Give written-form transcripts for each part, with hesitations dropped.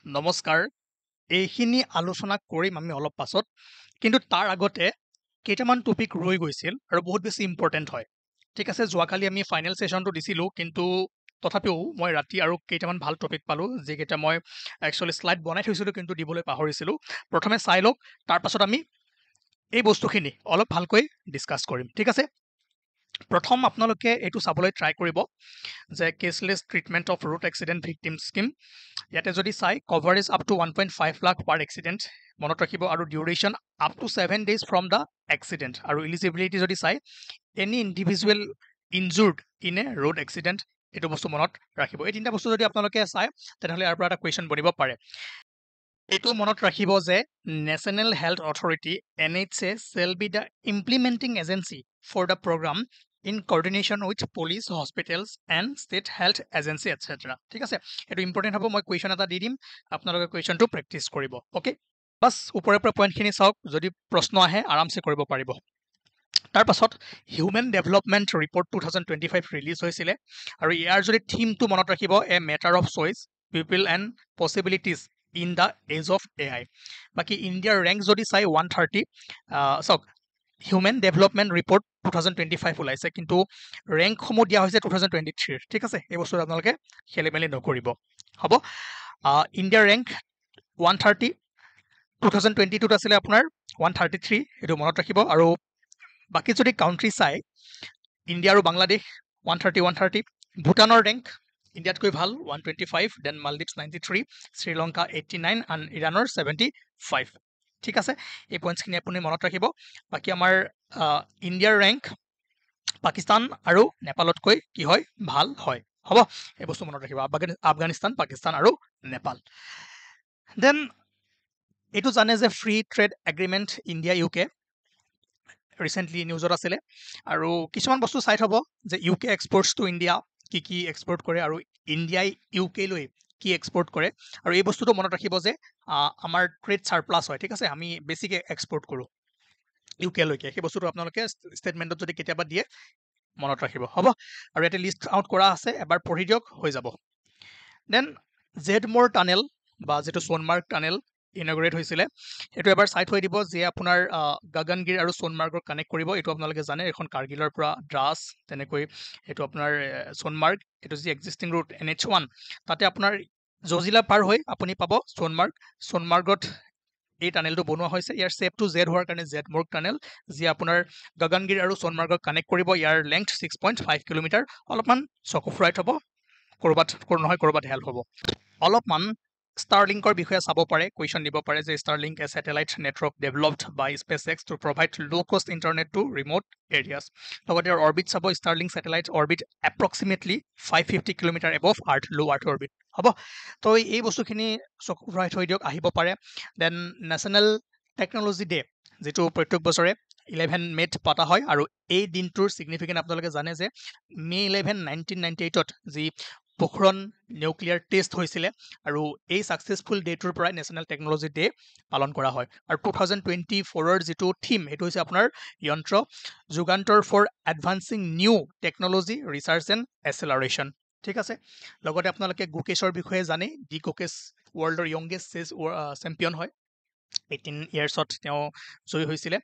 নমস্কাৰ এইখিনি আলোচনা কৰিম আমি অলপ পাছত কিন্তু তাৰ আগতে কেইটামান টপিক ৰৈ গৈছিল আৰু বহুত বেছি ইম্পৰ্টেণ্ট হয় ঠিক আছে যোৱাকালি আমি ফাইনেল সেশনটো দিছিলোঁ কিন্তু তথাপিও মই ৰাতি আৰু কেইটামান ভাল টপিক পালোঁ যিকেইটা মই একচুৱেলি শ্লাইড বনাই থৈছিলোঁ কিন্তু দিবলৈ পাহৰিছিলোঁ প্ৰথমে চাই লওক তাৰ পাছত আমি এই বস্তুখিনি অলপ ভালকৈ ডিছকাছ কৰিম ঠিক আছে প্ৰথম আপোনালোকে এইটো চাবলৈ ট্ৰাই কৰিব যে cashless treatment of road accident victim scheme ইয়াতে যদি চাই coverage up to 1.5 lakh per accident মনত ৰাখিব আৰু duration up to 7 days from the accident আৰু ইলিজিবিলিটি যদি চাই any individual injured in a road accident এইটো বস্তু মনত ৰাখিব এই তিনিটা বস্তু যদি আপোনালোকে চাই তেনেহ'লে ইয়াৰ পৰা এটা কুৱেশ্যন বনিব পাৰে এইটো মনত ৰাখিব যে national health authority NHA shall be the implementing agency for the program in coordination with police, hospitals and state health agency etc. ঠিক আছে এইটো ইম্পৰ্টেণ্ট হ'ব মই কুৱেশ্যন এটা দি দিম আপোনালোকে কুৱেশ্যনটো প্ৰেক্টিছ কৰিব অ'কে বাছ ওপৰে পৰা পইণ্টখিনি চাওক যদি প্ৰশ্ন আহে আৰামছে কৰিব পাৰিব তাৰ পাছত হিউমেন ডেভেলপমেণ্ট ৰিপৰ্ট 2025 ৰিলিজ হৈছিলে আৰু ইয়াৰ যদি থিমটো মনত ৰাখিব a matter of choice people and possibilities in the age of AI বাকী ইণ্ডিয়াৰ ৰেংক যদি চাই 130 চাওক হিউমেন ডেভেলপমেণ্ট ৰিপৰ্ট 2025 ওলাইছে কিন্তু ৰেংকসমূহ দিয়া হৈছে 2023 ঠিক আছে এই বস্তুটো আপোনালোকে খেলি মেলি নকৰিব হ'ব ইণ্ডিয়াৰ ৰেংক 130 2022 আছিলে আপোনাৰ 133 এইটো মনত ৰাখিব আৰু বাকী যদি কাউণ্ট্ৰি চাই ইণ্ডিয়া আৰু বাংলাদেশ 130 ভূটানৰ ৰেংক ইণ্ডিয়াতকৈ ভাল 125 দেন মালদ্বীপছ 93 শ্ৰীলংকা 89 আৰু ইৰাণৰ 75 ঠিক আছে এই পইণ্টছখিনি আপুনি মনত ৰাখিব বাকী আমাৰ ইণ্ডিয়াৰ ৰেংক পাকিস্তান আৰু নেপালতকৈ কি হয় ভাল হয় হ'ব এই বস্তু মনত ৰাখিব আফগানিস্তান পাকিস্তান আৰু নেপাল দেন এইটো জানে যে free trade agreement India UK recently নিউজত আছিলে আৰু কিছুমান বস্তু চাই থ'ব যে UK এক্সপৰ্টছ টু ইণ্ডিয়া কি এক্সপৰ্ট কৰে আৰু ইণ্ডিয়াই UK লৈ কি এক্সপৰ্ট কৰে আৰু এই বস্তুটো মনত ৰাখিব যে আমাৰ ট্ৰেড ছাৰপ্লাছ হয় ঠিক আছে আমি বেছিকৈ এক্সপৰ্ট কৰোঁ UK লৈকে সেই বস্তুটো আপোনালোকে ষ্টেটমেণ্টত যদি কেতিয়াবা দিয়ে মনত ৰাখিব হ'ব আৰু ইয়াতে লিষ্ট আউট কৰা আছে এবাৰ পঢ়ি দিয়ক হৈ যাব দেন জেডমৰ টানেল বা যিটো সোণমাৰ্গ টানেল ইনগ্ৰেট হৈছিলে এইটো এবাৰ চাই থৈ দিব যে আপোনাৰ গগনগিৰ আৰু সোণমাৰ্গক কানেক্ট কৰিব এইটো আপোনালোকে জানে এখন কাৰ্গিলৰ পৰা দ্ৰাছ তেনেকৈ এইটো আপোনাৰ সোণমাৰ্গ এইটো যি এক্সিষ্টিং ৰুট NH1 তাতে আপোনাৰ জজিলা পাৰ হৈ আপুনি পাব সোণমাৰ্গত এই টানেলটো বনোৱা হৈছে ইয়াৰ শ্বেপটো জেড হোৱাৰ কাৰণে জেডমৰ্গ টানেল যি আপোনাৰ গগনগিৰ আৰু সোণমাৰ্গক কানেক্ট কৰিব ইয়াৰ লেংথ 6.5 কিলোমিটাৰ অলপমান চকু ফুৰাই থ'ব কৰবাত হেল্প হ'ব অলপমান ষ্টাৰলিংকৰ বিষয়ে চাব পাৰে কুৱেশ্যন দিব পাৰে যে Starlink a satellite network developed by SpaceX to provide low' cost internet to remote areas লগতে ইয়াৰ অৰ্বিট চাব Starlink satellite orbit approximately 550 kilometre above low' earth orbit হ'ব তো এই বস্তুখিনি চকু ফুৰাই থৈ দিয়ক আহিব পাৰে দেন নেশ্যনেল টেকন'লজি ডে যিটো প্ৰত্যেক বছৰে 11 মে'ত পতা হয় আৰু এই দিনটোৰ ছিগনিফিকেণ্ট আপোনালোকে জানে যে May 11, 1998ত যি পোখৰণ নিউক্লিয়াৰ টেষ্ট হৈছিলে আৰু এই ছাকচেছফুল ডেটোৰ পৰাই নেশ্যনেল টেকন'লজি ডে পালন কৰা হয় আৰু 2024ৰ যিটো থিম সেইটো হৈছে আপোনাৰ যন্ত্ৰ Yugantar for advancing new technology research and acceleration ঠিক আছে লগতে আপোনালোকে গুকেশৰ বিষয়ে জানে ডি গুকেশ ৱৰ্ল্ডৰ য়ংগেষ্ট চেছ চেম্পিয়ন হয় 18 ইয়াৰ্ছত তেওঁ জয়ী হৈছিলে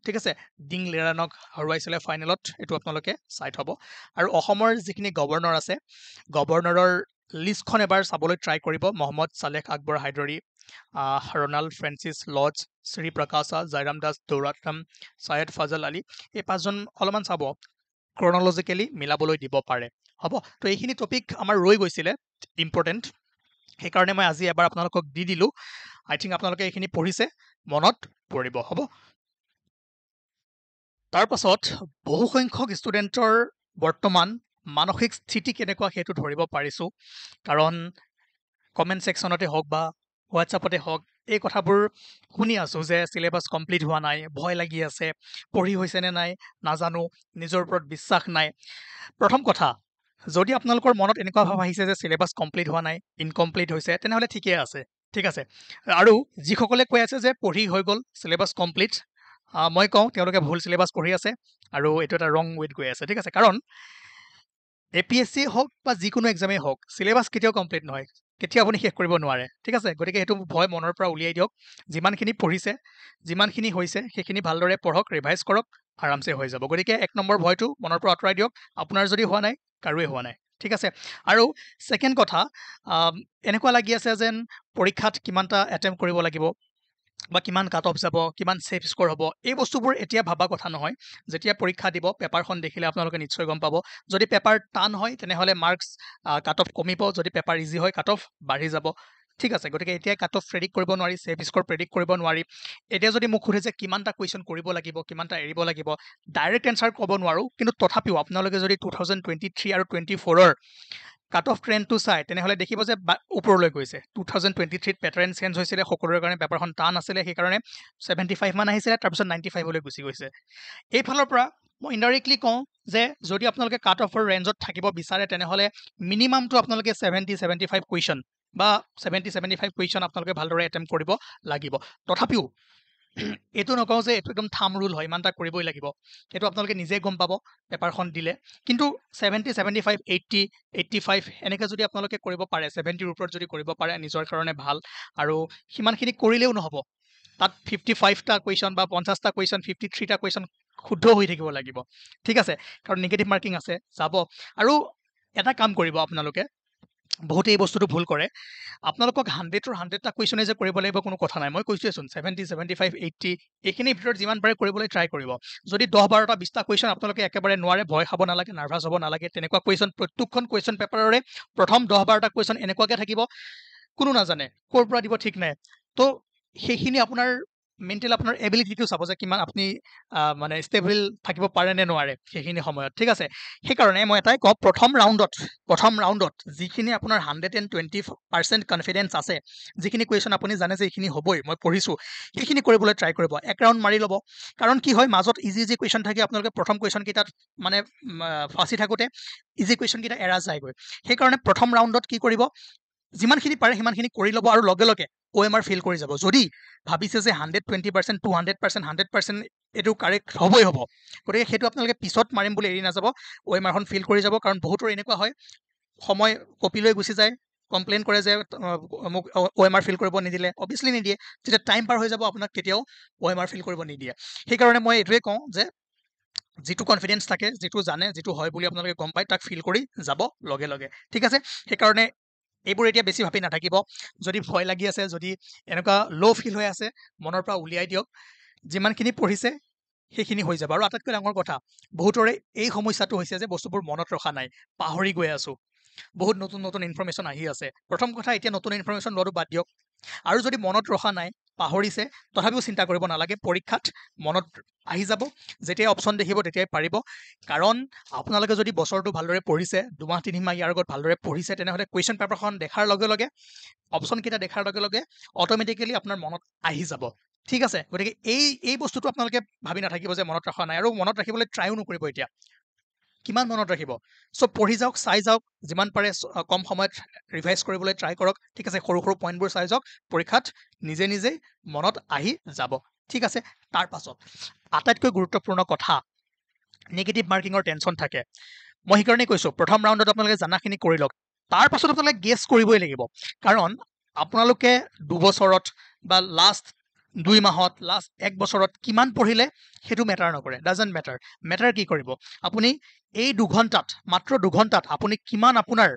ঠিক আছে ডিং লেৰানক হৰুৱাইছিলে ফাইনেলত এইটো আপোনালোকে চাই থ'ব আৰু অসমৰ যিখিনি গভৰ্ণৰ আছে গভৰ্ণৰৰ লিষ্টখন এবাৰ চাবলৈ ট্ৰাই কৰিব Mohammed Saleh Akbar Hydari Ronald Francis Lodge Shri Prakasa Jairam Das Daulatram Syed Fazl Ali এই পাঁচজন অলপমান চাব ক্ৰনলজিকেলি মিলাবলৈ দিব পাৰে হ'ব তো এইখিনি টপিক আমাৰ ৰৈ গৈছিলে ইম্পৰ্টেণ্ট সেইকাৰণে মই আজি এবাৰ আপোনালোকক দি দিলোঁ আই থিংক আপোনালোকে এইখিনি পঢ়িছে মনত পৰিব হ'ব তাৰ পাছত বহুসংখ্যক ষ্টুডেণ্টৰ বৰ্তমান মানসিক স্থিতি কেনেকুৱা সেইটো ধৰিব পাৰিছোঁ কাৰণ কমেণ্ট ছেকশ্যনতে হওক বা হোৱাটছআপতে হওক এই কথাবোৰ শুনি আছোঁ যে চিলেবাছ কমপ্লিট হোৱা নাই ভয় লাগি আছে পঢ়ি হৈছেনে নাই নাজানো নিজৰ ওপৰত বিশ্বাস নাই প্ৰথম কথা যদি আপোনালোকৰ মনত এনেকুৱা ভাৱ আহিছে যে চিলেবাছ কমপ্লিট হোৱা নাই ইনকমপ্লিট হৈছে তেনেহ'লে ঠিকে আছে ঠিক আছে আৰু যিসকলে কৈ আছে যে পঢ়ি হৈ গ'ল চিলেবাছ কমপ্লিট মই কওঁ তেওঁলোকে ভুল চিলেবাছ পঢ়ি আছে আৰু এইটো এটা ৰং ৱেত গৈ আছে ঠিক আছে কাৰণ APSC হওক বা যিকোনো এক্সামেই হওক চিলেবাছ কেতিয়াও কমপ্লিট নহয় কেতিয়া আপুনি শেষ কৰিব নোৱাৰে ঠিক আছে গতিকে সেইটো ভয় মনৰ পৰা উলিয়াই দিয়ক যিমানখিনি পঢ়িছে যিমানখিনি হৈছে সেইখিনি ভালদৰে পঢ়ক ৰিভাইজ কৰক আৰামছে হৈ যাব গতিকে এক নম্বৰ ভয়টো মনৰ পৰা আঁতৰাই দিয়ক আপোনাৰ যদি হোৱা নাই কাৰোৱে হোৱা নাই ঠিক আছে আৰু ছেকেণ্ড কথা এনেকুৱা লাগি আছে যেন পৰীক্ষাত কিমানটা এটেম্প কৰিব লাগিব বা কিমান কাট অফ যাব কিমান ছেফ স্ক'ৰ হ'ব এই বস্তুবোৰ এতিয়া ভাবা কথা নহয় যেতিয়া পৰীক্ষা দিব পেপাৰখন দেখিলে আপোনালোকে নিশ্চয় গম পাব যদি পেপাৰ টান হয় তেনেহ'লে মাৰ্কছ কাট অফ কমিব যদি পেপাৰ ইজি হয় কাট অফ বাঢ়ি যাব ঠিক আছে গতিকে এতিয়া কাট অফ প্ৰেডিক্ট কৰিব নোৱাৰি ছেফ স্ক'ৰ প্ৰেডিক্ট কৰিব নোৱাৰি এতিয়া যদি মোক সোধে যে কিমানটা কুৱেশ্যন কৰিব লাগিব কিমানটা এৰিব লাগিব ডাইৰেক্ট এনচাৰ ক'ব নোৱাৰোঁ কিন্তু তথাপিও আপোনালোকে যদি 2023 আৰু 24ৰ কাট অফ ট্ৰেণ্ডটো চাই তেনেহ'লে দেখিব যে ওপৰলৈ গৈছে 2023ত পেটাৰ্ণ চেঞ্জ হৈছিলে সকলোৰে কাৰণে পেপাৰখন টান আছিলে সেইকাৰণে 75 মান আহিছিলে তাৰপিছত 95লৈ গুচি গৈছে এইফালৰ পৰা মই ইনডাইৰেক্টলি কওঁ যে যদি আপোনালোকে কাট অফৰ ৰেঞ্জত থাকিব বিচাৰে তেনেহ'লে মিনিমামটো আপোনালোকে 70-75 কুৱেশ্যন বা 70-75 কুৱেশ্যন আপোনালোকে ভালদৰে এটেম্প কৰিব লাগিব তথাপিও এইটো নকওঁ যে এইটো একদম থাম ৰুল হয় ইমানটা কৰিবই লাগিব এইটো আপোনালোকে নিজে গম পাব পেপাৰখন দিলে কিন্তু 70-75 80-85 এনেকৈ যদি আপোনালোকে কৰিব পাৰে 70ৰ ওপৰত যদি কৰিব পাৰে নিজৰ কাৰণে ভাল আৰু সিমানখিনি কৰিলেও নহ'ব তাত 55টা কুৱেশ্যন বা 50টা কুৱেশ্যন 53টা কুৱেশ্যন শুদ্ধ হৈ থাকিব লাগিব ঠিক আছে কাৰণ নিগেটিভ মাৰ্কিং আছে যাব আৰু এটা কাম কৰিব আপোনালোকে বহুতে এই বস্তুটো ভুল কৰে আপোনালোকক 100ৰ 100টা কুৱেশ্যনে যে কৰিব লাগিব কোনো কথা নাই মই কৈছোৱেচোন 70-75 80 এইখিনিৰ ভিতৰত যিমান পাৰে কৰিবলৈ ট্ৰাই কৰিব যদি 10-12টা 20টা কুৱেশ্যন আপোনালোকে একেবাৰে নোৱাৰে ভয় খাব নালাগে নাৰ্ভাছ হ'ব নালাগে তেনেকুৱা কুৱেশ্যন প্ৰত্যেকখন কুৱেশ্যন পেপাৰৰে প্ৰথম 10-12টা কুৱেশ্যন এনেকুৱাকৈ থাকিব কোনো নাজানে ক'ৰ পৰা দিব ঠিক নাই তো সেইখিনি আপোনাৰ মেণ্টেল আপোনাৰ এবিলিটিটো চাব যে কিমান আপুনি মানে ষ্টেবল থাকিব পাৰে নে নোৱাৰে সেইখিনি সময়ত ঠিক আছে সেইকাৰণে মই এটাই কওঁ প্ৰথম ৰাউণ্ডত যিখিনি আপোনাৰ 120% কনফিডেঞ্চ আছে যিখিনি কুৱেশ্যন আপুনি জানে যে এইখিনি হ'বই মই পঢ়িছোঁ সেইখিনি কৰিবলৈ ট্ৰাই কৰিব এক ৰাউণ্ড মাৰি ল'ব কাৰণ কি হয় মাজত ইজি কুৱেশ্যন থাকে আপোনালোকে প্ৰথম কুৱেশ্যনকেইটাত মানে ফাঁচি থাকোঁতে ইজি কুৱেশ্যনকেইটা এৰা যায়গৈ সেইকাৰণে প্ৰথম ৰাউণ্ডত কি কৰিব যিমানখিনি পাৰে সিমানখিনি কৰি ল'ব আৰু লগে লগে OMR ফিল কৰি যাব যদি ভাবিছে যে 120% 200% 100% এইটো কাৰেক্ট হ'বই হ'ব গতিকে সেইটো আপোনালোকে পিছত মাৰিম বুলি এৰি নাযাব OMRখন ফিল কৰি যাব কাৰণ বহুতৰ এনেকুৱা হয় সময় কপি লৈ গুচি যায় কমপ্লেইন কৰে যে মোক OMR ফিল কৰিব নিদিলে অবভিয়াছলি নিদিয়ে যেতিয়া টাইম পাৰ হৈ যাব আপোনাক কেতিয়াও OMR ফিল কৰিব নিদিয়ে সেইকাৰণে মই এইটোৱে কওঁ যে যিটো কনফিডেঞ্চ থাকে যিটো জানে যিটো হয় বুলি আপোনালোকে গম পায় তাক ফিল কৰি যাব লগে লগে ঠিক আছে সেইকাৰণে এইবোৰ এতিয়া বেছি ভাবি নাথাকিব যদি ভয় লাগি আছে যদি এনেকুৱা ল' ফিল হৈ আছে মনৰ পৰা উলিয়াই দিয়ক যিমানখিনি পঢ়িছে সেইখিনি হৈ যাব আৰু আটাইতকৈ ডাঙৰ কথা বহুতৰে এই সমস্যাটো হৈছে যে বস্তুবোৰ মনত ৰখা নাই পাহৰি গৈ আছোঁ বহুত নতুন নতুন ইনফৰমেশ্যন আহি আছে প্ৰথম কথা এতিয়া নতুন ইনফৰমেশ্যন লোৱাটো বাদ দিয়ক আৰু যদি মনত ৰখা নাই পাহৰিছে তথাপিও চিন্তা কৰিব নালাগে পৰীক্ষাত মনত আহি যাব যেতিয়া অপশ্যন দেখিব তেতিয়াই পাৰিব কাৰণ আপোনালোকে যদি বছৰটো ভালদৰে পঢ়িছে 2-3 মাহ ইয়াৰ আগত ভালদৰে পঢ়িছে তেনেহ'লে কুৱেশ্যন পেপাৰখন দেখাৰ লগে লগে অপশ্যনকেইটা দেখাৰ লগে লগে অট'মেটিকেলি আপোনাৰ মনত আহি যাব ঠিক আছে গতিকে এই বস্তুটো আপোনালোকে ভাবি নাথাকিব যে মনত ৰখা নাই আৰু মনত ৰাখিবলৈ ট্ৰাইও নকৰিব এতিয়া কিমান মনত ৰাখিব চ' পঢ়ি যাওক চাই যাওক যিমান পাৰে কম সময়ত ৰিভাইজ কৰিবলৈ ট্ৰাই কৰক ঠিক আছে সৰু সৰু পইণ্টবোৰ চাই যাওক পৰীক্ষাত নিজে নিজেই মনত আহি যাব ঠিক আছে তাৰ পাছত আটাইতকৈ গুৰুত্বপূৰ্ণ কথা নিগেটিভ মাৰ্কিঙৰ টেনশ্যন থাকে মই সেইকাৰণে কৈছোঁ প্ৰথম ৰাউণ্ডত আপোনালোকে জানাখিনি কৰি লওক তাৰ পাছত আপোনালোকে গেছ কৰিবই লাগিব কাৰণ আপোনালোকে 2 বছৰত বা লাষ্ট 2 মাহত লাষ্ট 1 বছৰত কিমান পঢ়িলে সেইটো মেটাৰ নকৰে ডাজেণ্ট মেটাৰ কি কৰিব আপুনি এই 2 ঘণ্টাত মাত্ৰ 2 ঘণ্টাত আপুনি কিমান আপোনাৰ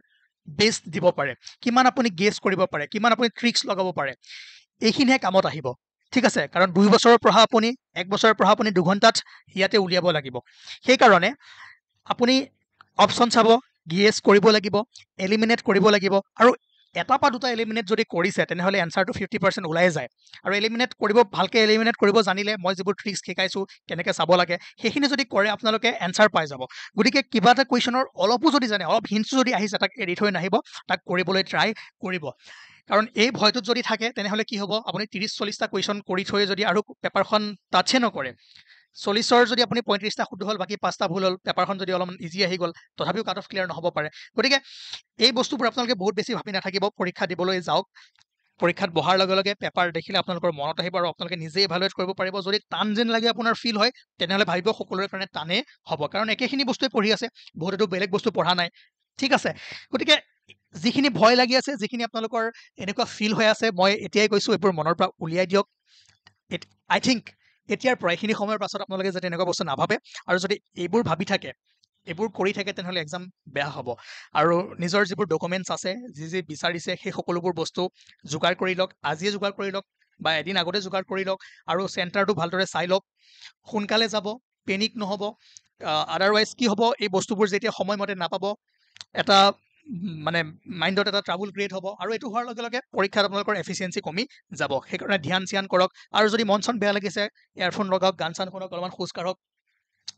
বেষ্ট দিব পাৰে কিমান আপুনি গেছ কৰিব পাৰে কিমান আপুনি ট্ৰিক্স লগাব পাৰে এইখিনিহে কামত আহিব ঠিক আছে কাৰণ 2 বছৰৰ পঢ়া আপুনি 1 বছৰৰ পঢ়া আপুনি 2 ঘণ্টাত ইয়াতে উলিয়াব লাগিব সেইকাৰণে আপুনি অপশ্যন চাব গেছ কৰিব লাগিব এলিমিনেট কৰিব লাগিব আৰু এটা বা দুটা এলিমিনেট যদি কৰিছে তেনেহ'লে এনচাৰটো 50% ওলাই যায় আৰু এলিমিনেট কৰিব ভালকৈ এলিমিনেট কৰিব জানিলে মই যিবোৰ ট্ৰিক্স শিকাইছোঁ কেনেকৈ চাব লাগে সেইখিনি যদি কৰে আপোনালোকে এনচাৰ পাই যাব গতিকে কিবা এটা কুৱেশ্যনৰ অলপো যদি জানে অলপ হিণ্টছ যদি আহিছে তাক এৰি থৈ নাহিব তাক কৰিবলৈ ট্ৰাই কৰিব কাৰণ এই ভয়টোত যদি থাকে তেনেহ'লে কি হ'ব আপুনি 30-40টা কুৱেশ্যন কৰি থৈ যদি আৰু পেপাৰখন টাচে নকৰে 40ৰ যদি আপুনি 35টা শুদ্ধ হ'ল বাকী 5টা ভুল হ'ল পেপাৰখন যদি অলপমান ইজি আহি গ'ল তথাপিও কাট অফ ক্লিয়াৰ নহ'ব পাৰে গতিকে এই বস্তুবোৰ আপোনালোকে বহুত বেছি ভাবি নাথাকিব পৰীক্ষা দিবলৈ যাওক পৰীক্ষাত বহাৰ লগে লগে পেপাৰ দেখিলে আপোনালোকৰ মনত আহিব আৰু আপোনালোকে নিজে ইভালুৱেট কৰিব পাৰিব যদি টান যেন লাগে আপোনাৰ ফিল হয় তেনেহ'লে ভাবিব সকলোৰে কাৰণে টানেই হ'ব কাৰণ একেখিনি বস্তুৱে পঢ়ি আছে বহুতেতো বেলেগ বস্তু পঢ়া নাই ঠিক আছে গতিকে যিখিনি ভয় লাগি আছে, যিখিনি আপোনালোকৰ এনেকুৱা ফিল হৈ আছে, মই এতিয়াই কৈছোঁ এইবোৰ মনৰ পৰা উলিয়াই দিয়ক। আই থিংক এতিয়াৰ পৰা এইখিনি সময়ৰ পাছত আপোনালোকে যাতে এনেকুৱা বস্তু নাভাবে, আৰু যদি এইবোৰ ভাবি থাকে, এইবোৰ কৰি থাকে, তেনেহ'লে এক্সাম বেয়া হ'ব। আৰু নিজৰ যিবোৰ ডকুমেণ্টছ আছে, যি বিচাৰিছে, সেই সকলোবোৰ বস্তু যোগাৰ কৰি লওক, আজিয়ে যোগাৰ কৰি লওক বা এদিন আগতে যোগাৰ কৰি লওক, আৰু চেণ্টাৰটো ভালদৰে চাই লওক, সোনকালে যাব, পেনিক নহ'ব। আদাৰৱাইজ কি হ'ব, এই বস্তুবোৰ যেতিয়া সময়মতে নাপাব, এটা মানে মাইণ্ডত এটা ট্ৰাবুল ক্ৰিয়েট হ'ব, আৰু এইটো হোৱাৰ লগে লগে পৰীক্ষাত আপোনালোকৰ এফিচিয়েঞ্চি কমি যাব। সেইকাৰণে ধ্যান চিয়ান কৰক, আৰু যদি মন চন বেয়া লাগিছে, ইয়াৰফোন লগাওক, গান চান শুনক, অলপমান খোজ কাঢ়ক,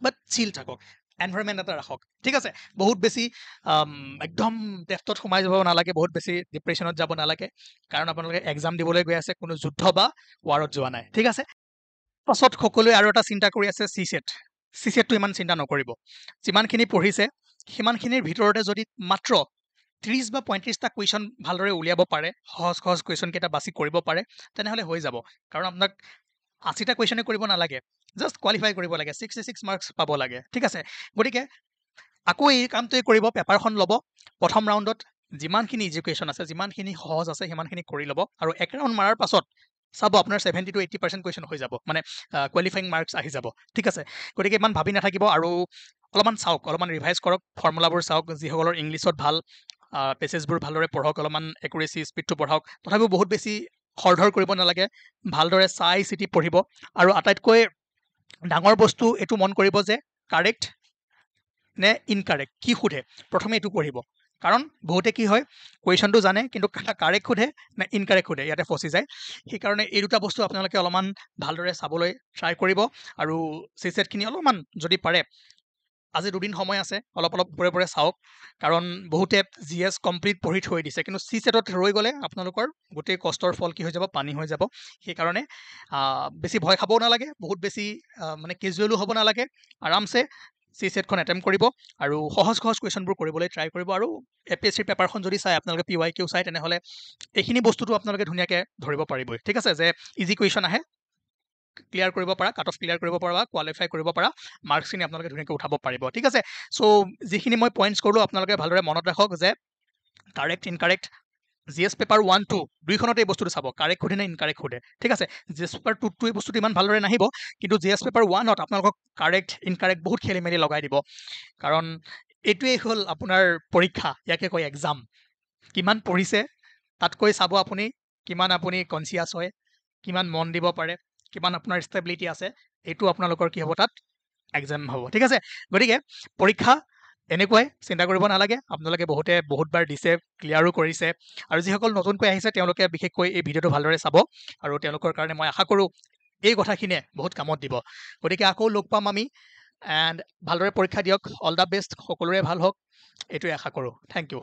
বাট চিল থাকক, এনভাইৰনমেণ্ট এটা ৰাখক, ঠিক আছে? বহুত বেছি একদম ডেফটত সোমাই যাব নালাগে, বহুত বেছি ডিপ্ৰেশ্যনত যাব নালাগে, কাৰণ আপোনালোকে এক্সাম দিবলৈ গৈ আছে, কোনো যুদ্ধ বা ৱাৰত যোৱা নাই, ঠিক আছে? পাছত সকলোৱে আৰু এটা চিন্তা কৰি আছে, চি ছেটটো ইমান চিন্তা নকৰিব। যিমানখিনি পঢ়িছে সিমানখিনিৰ ভিতৰতে যদি মাত্ৰ 30 বা 35টা কুৱেশ্যন ভালদৰে উলিয়াব পাৰে, সহজ সহজ কুৱেশ্যনকেইটা বাছি কৰিব পাৰে, তেনেহ'লে হৈ যাব। কাৰণ আপোনাক 80টা কুৱেশ্যনে কৰিব নালাগে, জাষ্ট কোৱালিফাই কৰিব লাগে, 66 মাৰ্কছ পাব লাগে, ঠিক আছে? গতিকে আকৌ এই কামটোৱে কৰিব, পেপাৰখন ল'ব, প্ৰথম ৰাউণ্ডত যিমানখিনি ইজি কুৱেশ্যন আছে, যিমানখিনি সহজ আছে, সিমানখিনি কৰি ল'ব, আৰু এক ৰাউণ্ড মাৰাৰ পাছত চাব আপোনাৰ 70 to 80% কুৱেশ্যন হৈ যাব, মানে কোৱালিফাইং মাৰ্কছ আহি যাব, ঠিক আছে? গতিকে ইমান ভাবি নাথাকিব, আৰু অলপমান চাওক, অলপমান ৰিভাইজ কৰক, ফৰ্মুলাবোৰ চাওক, যিসকলৰ ইংলিছত ভাল, পেছেজবোৰ ভালদৰে পঢ়ক, অলপমান একুৰেচি স্পীডটো পঢ়াওক, তথাপিও বহুত বেছি খৰধৰ কৰিব নালাগে, ভালদৰে চাই চিতি পঢ়িব। আৰু আটাইতকৈ ডাঙৰ বস্তু এইটো মন কৰিব যে কাৰেক্ট নে ইনকাৰেক্ট, কি সোধে প্ৰথমে এইটো পঢ়িব। কাৰণ বহুতে কি হয়, কুৱেশ্যনটো জানে কিন্তু কাৰেক্ট সোধে নে ইনকাৰেক্ট সোধে, ইয়াতে ফচি যায়। সেইকাৰণে এই দুটা বস্তু আপোনালোকে অলপমান ভালদৰে চাবলৈ ট্ৰাই কৰিব, আৰু চি ছেটখিনি অলপমান যদি পাৰে, আজি দুদিন সময় আছে, অলপ অলপ পৰে চাওক, কাৰণ বহুতে GS কমপ্লিট পঢ়ি থৈ দিছে, কিন্তু চি ছেটত ৰৈ গ'লে আপোনালোকৰ গোটেই কষ্টৰ ফল কি হৈ যাব, পানী হৈ যাব। সেইকাৰণে বেছি ভয় খাবও নালাগে, বহুত বেছি মানে কেজুৱেলো হ'ব নালাগে, আৰামছে চি ছেটখন এটেম্প কৰিব, আৰু সহজ সহজ কুৱেশ্যনবোৰ কৰিবলৈ ট্ৰাই কৰিব। আৰু APSCৰ পেপাৰখন যদি চাই, আপোনালোকে PYQ চাই, তেনেহ'লে এইখিনি বস্তুটো আপোনালোকে ধুনীয়াকৈ ধৰিব পাৰিবই, ঠিক আছে? যে ইজি কুৱেশ্যন আহে, ক্লিয়াৰ কৰিব পাৰা, কাট অফ ক্লিয়াৰ কৰিব পাৰা, কোৱালিফাই কৰিব পাৰা, মাৰ্কছখিনি আপোনালোকে ধুনীয়াকৈ উঠাব পাৰিব, ঠিক আছে? চ' যিখিনি মই পইণ্টছ কৰিলোঁ, আপোনালোকে ভালদৰে মনত ৰাখক যে কাৰেক্ট ইনকাৰেক্ট, GS পেপাৰ 1, 2 দুইখনতে এই বস্তুটো চাব, কাৰেক্ট সোধে নে ইনকাৰেক্ট সোধে, ঠিক আছে? GS পেপাৰ 2ত এই বস্তুটো ইমান ভালদৰে নাহিব, কিন্তু GS পেপাৰ 1ত আপোনালোকক কাৰেক্ট ইনকাৰেক্ট বহুত খেলি মেলি লগাই দিব, কাৰণ এইটোৱেই হ'ল আপোনাৰ পৰীক্ষা, ইয়াকে কয় এক্সাম। কিমান পঢ়িছে তাতকৈ চাব আপুনি, কিমান আপুনি কনচিয়াছ হয়, কিমান মন দিব পাৰে, কিমান আপোনাৰ ষ্টেবিলিটি আছে, এইটো আপোনালোকৰ কি হ'ব, তাত এক্সাম হ'ব, ঠিক আছে? গতিকে পৰীক্ষা এনেকুৱাই, চিন্তা কৰিব নালাগে, আপোনালোকে বহুতে বহুতবাৰ দিছে, ক্লিয়াৰো কৰিছে, আৰু যিসকল নতুনকৈ আহিছে তেওঁলোকে বিশেষকৈ এই ভিডিঅ'টো ভালদৰে চাব, আৰু তেওঁলোকৰ কাৰণে মই আশা কৰোঁ এই কথাখিনিয়ে বহুত কামত দিব। গতিকে আকৌ লগ পাম আমি, এণ্ড ভালদৰে পৰীক্ষা দিয়ক, অল দ্য বেষ্ট, সকলোৰে ভাল হওক, এইটোৱে আশা কৰোঁ। Thank U.